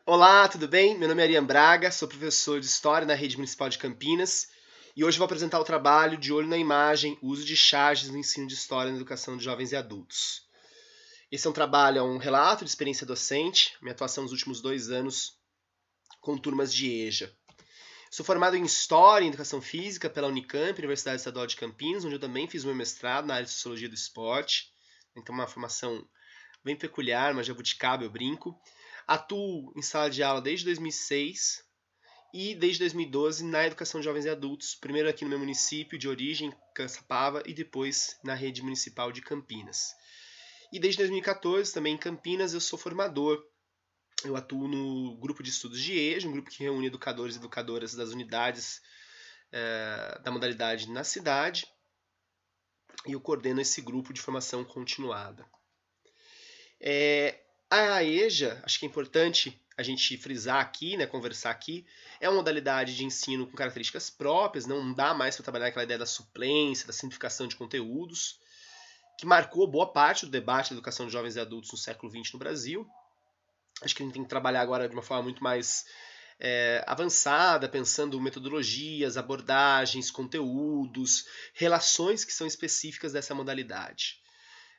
Olá, tudo bem? Meu nome é Arian Braga, sou professor de História na Rede Municipal de Campinas e hoje vou apresentar o trabalho de Olho na Imagem, uso de charges no ensino de História na educação de jovens e adultos. Esse é um trabalho, é um relato de experiência docente, minha atuação nos últimos 2 anos com turmas de EJA. Sou formado em História e Educação Física pela Unicamp, Universidade Estadual de Campinas, onde eu também fiz meu mestrado na área de Sociologia do Esporte, então uma formação bem peculiar, uma jabuticaba, eu brinco. Atuo em sala de aula desde 2006 e desde 2012 na educação de jovens e adultos, primeiro aqui no meu município de origem, Caçapava, e depois na rede municipal de Campinas. E desde 2014, também em Campinas, eu sou formador. Eu atuo no grupo de estudos de EJA, um grupo que reúne educadores e educadoras das unidades da modalidade na cidade, e eu coordeno esse grupo de formação continuada. A EJA, acho que é importante a gente frisar aqui, né, conversar aqui, é uma modalidade de ensino com características próprias, não dá mais para trabalhar aquela ideia da suplência, da simplificação de conteúdos, que marcou boa parte do debate da educação de jovens e adultos no século XX no Brasil. Acho que a gente tem que trabalhar agora de uma forma muito mais avançada, pensando metodologias, abordagens, conteúdos, relações que são específicas dessa modalidade.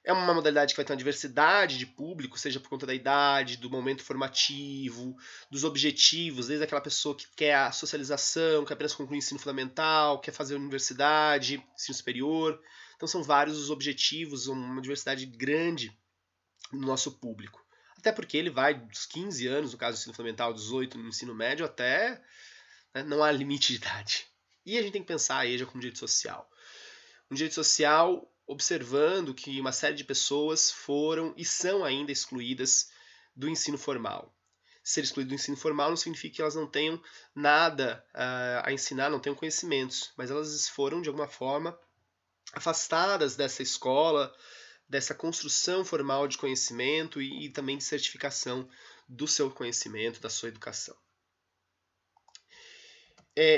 É uma modalidade que vai ter uma diversidade de público, seja por conta da idade, do momento formativo, dos objetivos, desde aquela pessoa que quer a socialização, quer apenas concluir o ensino fundamental, quer fazer universidade, ensino superior. Então são vários os objetivos, uma diversidade grande no nosso público. Até porque ele vai dos 15 anos, no caso do ensino fundamental, 18 no ensino médio, até não há limite de idade. E a gente tem que pensar a EJA como direito social. Um direito social observando que uma série de pessoas foram e são ainda excluídas do ensino formal. Ser excluído do ensino formal não significa que elas não tenham nada a ensinar, não tenham conhecimentos, mas elas foram, de alguma forma, afastadas dessa escola, dessa construção formal de conhecimento e também de certificação do seu conhecimento, da sua educação.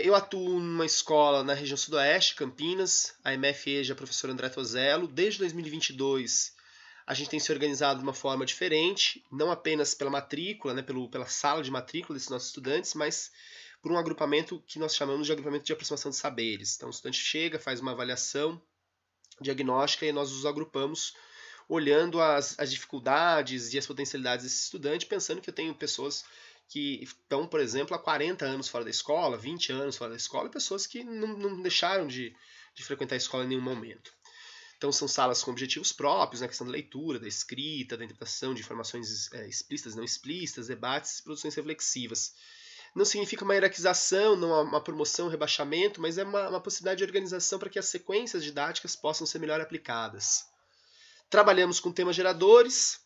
Eu atuo numa escola na região sudoeste, Campinas, a MF-EJA, professor André Tozello. Desde 2022, a gente tem se organizado de uma forma diferente, não apenas pela matrícula, né, pela sala de matrícula desses nossos estudantes, mas por um agrupamento que nós chamamos de agrupamento de aproximação de saberes. Então, o estudante chega, faz uma avaliação diagnóstica e nós os agrupamos olhando as dificuldades e as potencialidades desse estudante, pensando que eu tenho pessoas que estão, por exemplo, há 40 anos fora da escola, 20 anos fora da escola, e pessoas que não deixaram de frequentar a escola em nenhum momento. Então são salas com objetivos próprios, na questão da leitura, da escrita, da interpretação de informações explícitas e não explícitas, debates e produções reflexivas. Não significa uma hierarquização, não uma promoção, um rebaixamento, mas é uma possibilidade de organização para que as sequências didáticas possam ser melhor aplicadas. Trabalhamos com temas geradores,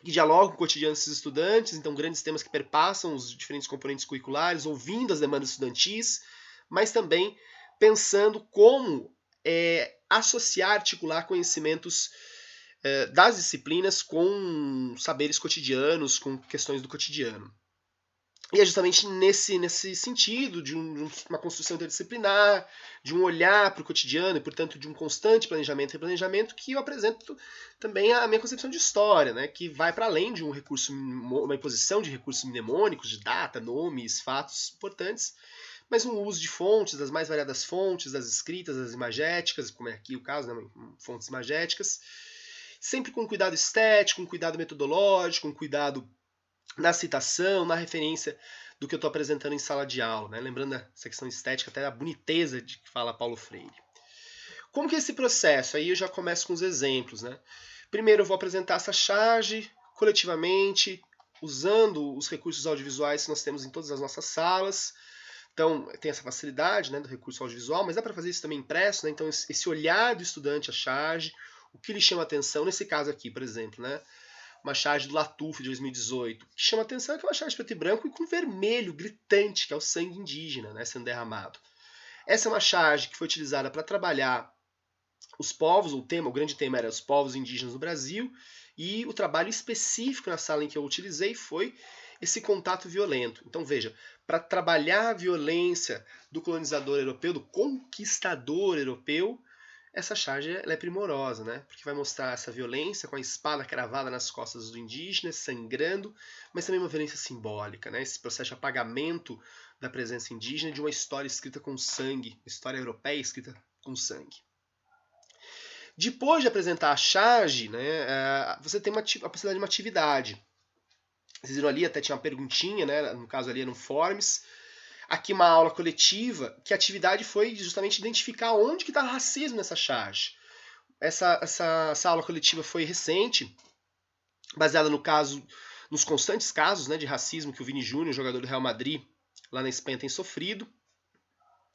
que dialogam com o cotidiano desses estudantes, então grandes temas que perpassam os diferentes componentes curriculares, ouvindo as demandas estudantis, mas também pensando como associar, articular conhecimentos das disciplinas com saberes cotidianos, com questões do cotidiano. E é justamente nesse sentido de uma construção interdisciplinar, de um olhar para o cotidiano e, portanto, de um constante planejamento e replanejamento que eu apresento também a minha concepção de história, né, que vai para além de uma imposição de recursos mnemônicos, de data, nomes, fatos importantes, mas um uso de fontes, das mais variadas fontes, das escritas, das imagéticas, como é aqui o caso, né, fontes imagéticas, sempre com cuidado estético, com cuidado metodológico, com cuidado na citação, na referência do que eu estou apresentando em sala de aula, né? Lembrando essa questão estética, até a boniteza de que fala Paulo Freire. Como que é esse processo? Aí eu já começo com os exemplos, né? Primeiro eu vou apresentar essa charge coletivamente, usando os recursos audiovisuais que nós temos em todas as nossas salas. Então, tem essa facilidade, né, do recurso audiovisual, mas dá para fazer isso também impresso, né? Então, esse olhar do estudante à charge, o que lhe chama atenção, nesse caso aqui, por exemplo, né? Uma charge do Latuf de 2018, que chama atenção é que é uma charge preto e branco e com vermelho gritante, que é o sangue indígena, né, sendo derramado. Essa é uma charge que foi utilizada para trabalhar os povos, o grande tema era os povos indígenas no Brasil, e o trabalho específico na sala em que eu utilizei foi esse contato violento. Então veja, para trabalhar a violência do colonizador europeu, do conquistador europeu, essa charge ela é primorosa, né? Porque vai mostrar essa violência com a espada cravada nas costas do indígena, sangrando, mas também uma violência simbólica, né? Esse processo de apagamento da presença indígena de uma história escrita com sangue, uma história europeia escrita com sangue. Depois de apresentar a charge, né, você tem a possibilidade de uma atividade. Vocês viram ali, até tinha uma perguntinha, né? No caso ali era um Forms. Aqui uma aula coletiva, que a atividade foi justamente identificar onde que está o racismo nessa charge. Essa aula coletiva foi recente, baseada nos constantes casos, né, de racismo que o Vini Júnior, jogador do Real Madrid, lá na Espanha, tem sofrido.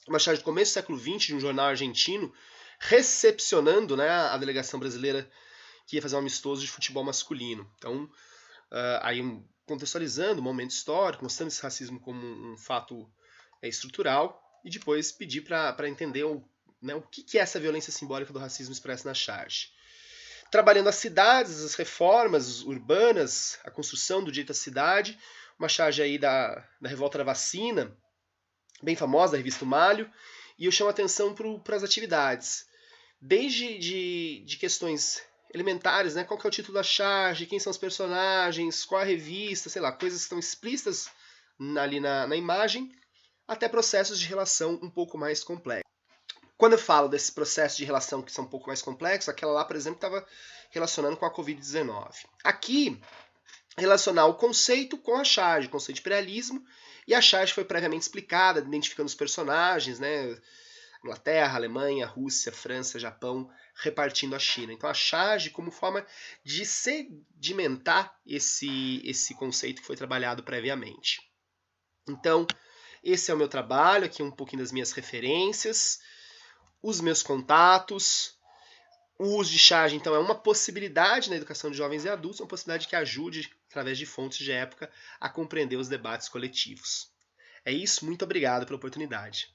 Uma charge do começo do século XX, de um jornal argentino, recepcionando, né, a delegação brasileira que ia fazer um amistoso de futebol masculino. Então, aí contextualizando o momento histórico, mostrando esse racismo como um fato estrutural, e depois pedir para entender o que é essa violência simbólica do racismo expressa na charge. Trabalhando as cidades, as reformas urbanas, a construção do direito à cidade, uma charge aí da revolta da vacina, bem famosa, da revista Malho, e eu chamo a atenção para as atividades. Desde de questões elementares, né? Qual que é o título da charge, quem são os personagens, qual a revista, sei lá, coisas que estão explícitas ali na imagem, até processos de relação um pouco mais complexos. Quando eu falo desse processo de relação que são um pouco mais complexos, aquela lá, por exemplo, estava relacionando com a Covid-19. Aqui, relacionar o conceito com a charge, o conceito de imperialismo, e a charge foi previamente explicada, identificando os personagens, né? Inglaterra, Alemanha, Rússia, França, Japão, repartindo a China. Então a charge como forma de sedimentar esse conceito que foi trabalhado previamente. Então, esse é o meu trabalho, aqui um pouquinho das minhas referências, os meus contatos. O uso de charge, então, é uma possibilidade na educação de jovens e adultos, uma possibilidade que ajude, através de fontes de época, a compreender os debates coletivos. É isso, muito obrigado pela oportunidade.